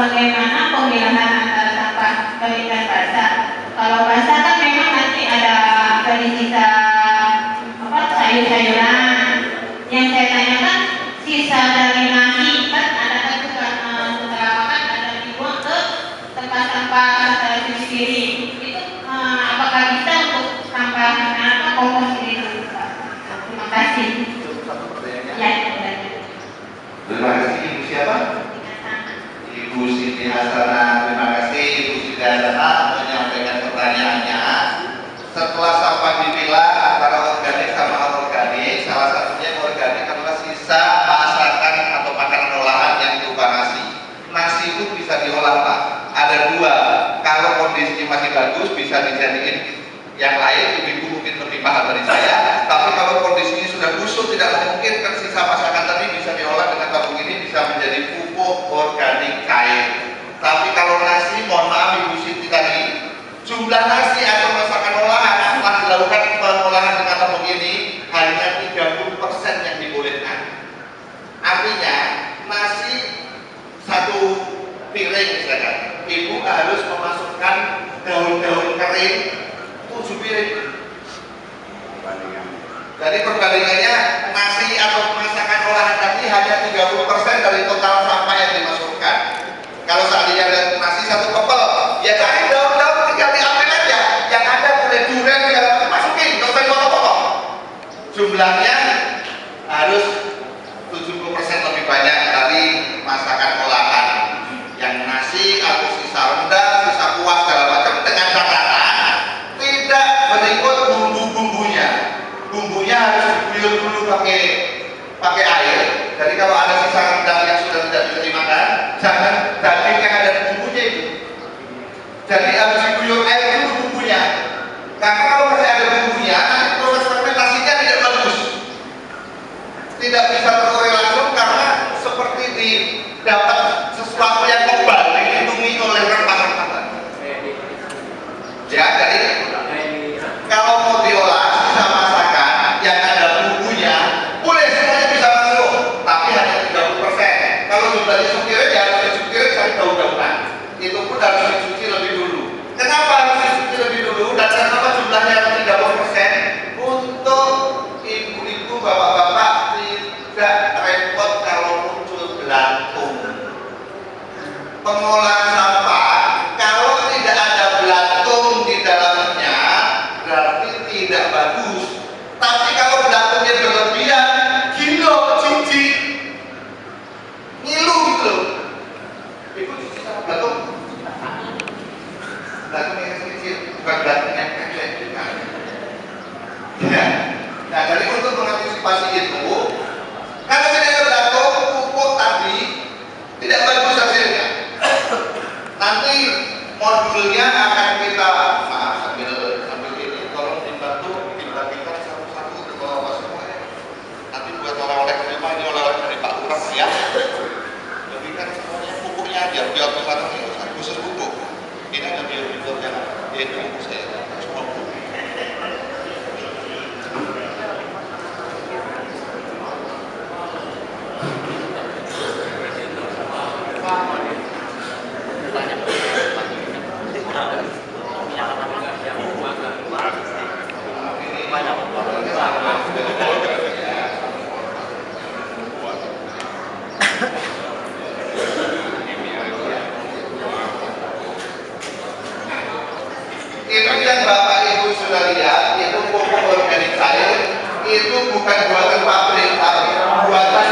bagaimana pemilahan antara sampah kering dan basah. Kalau basah kan memang nanti ada sisa sayur-sayuran. Yang saya tanyakan sisa dari nasi kan ada kan setelah makan ada dibuang ke tempat sampah cuci piring. Itu apakah bisa untuk sampah kompos ini? Terima kasih. Ya, terima kasih. Ibu siapa? Ibu Siti Hasanah. Terima kasih Ibu Siti Hasanah menyampaikan pertanyaannya. Setelah sampah dipilah antara organik sama anorganik, salah satunya organik adalah sisa masakan atau makanan olahan yang berupa nasi. Nasi itu bisa diolah, Pak. Ada dua. Kalau kondisinya masih bagus bisa dijadiin yang lain, ibu mungkin lebih paham dari saya. Tapi kalau kondisinya sudah busuk, tidak memungkinkan, sisa masakan tadi bisa diolah dengan tabung ini, bisa menjadi pupuk organik cair. Tapi kalau nasi, mohon maaf Ibu Siti tadi, jumlah nasi atau masakan olahan setelah dilakukan pengolahan dengan tabung ini hanya 30% yang dibolehkan. Artinya nasi satu piring misalkan, ibu harus memasukkan daun-daun kering 7 piring. Jadi perbandingannya nasi atau masakan olahan tadi hanya 30% dari total sampah yang dimasukkan. Kalau seandainya ada nasi satu kepel, ya cari daun-daun tinggal diambil aja. Yang ada boleh durian segala macam masukin, nggak usah dipotong-potong. Jumlahnya harus 70% lebih banyak dari masakan olahan. Yang nasi atau sisa rendang, sisa kuah segala macam dengan catatan tidak berikut bumbu-bumbunya. Bumbunya harus diguyur dulu pakai air. Jadi kalau ada sisa rendang yang sudah tidak bisa dimakan, jangan daging yang ada di bumbunya itu. Jadi harus diguyur air dulu bumbunya. Karena kalau masih ada bumbunya, nanti proses fermentasinya tidak bagus. Tidak bisa terkorelasi langsung karena seperti didapat sesuatu yang kebal dilindungi oleh rempah-rempah. Ya, jadi kalau mau diolah sisa masakan yang ada bumbunya, boleh semuanya bisa masuk, tapi hanya 30%. Kalau jumlahnya sukirin, ya harus disukirin cari daun-daunan. Itu pun harus dicuci lebih dulu. Kenapa harus dicuci lebih dulu? Dan kenapa jumlahnya 30%? Untuk ibu-ibu, bapak-bapak tidak repot kalau muncul belatung. Pengolahan sampah kalau tidak ada belatung di dalamnya berarti tidak bagus. Tapi kalau belatungnya berlebihan, gila, jijik, ngilu gitu. Ibu jijik sama belatung? Belatung yang kecil, bukan belatung yang kecil. Ya. Nah, jadi untuk mengantisipasi itu, kalau tidak ada belatung, pupuk tadi tidak bagus hasilnya. Nanti modulnya akan kita sambil ini tolong dibantu dibagikan satu-satu ke bawah semuanya. Nanti buat oleh-oleh memang ini oleh-oleh dari Pak Lurah ya. Bagikan semuanya pupuknya biar satu ini khusus pupuk. Ini ada biar jangan ini saya semua pupuk. Itu yang Bapak Ibu sudah lihat, itu pupuk organik cair, itu bukan buatan pabrik, tapi buatan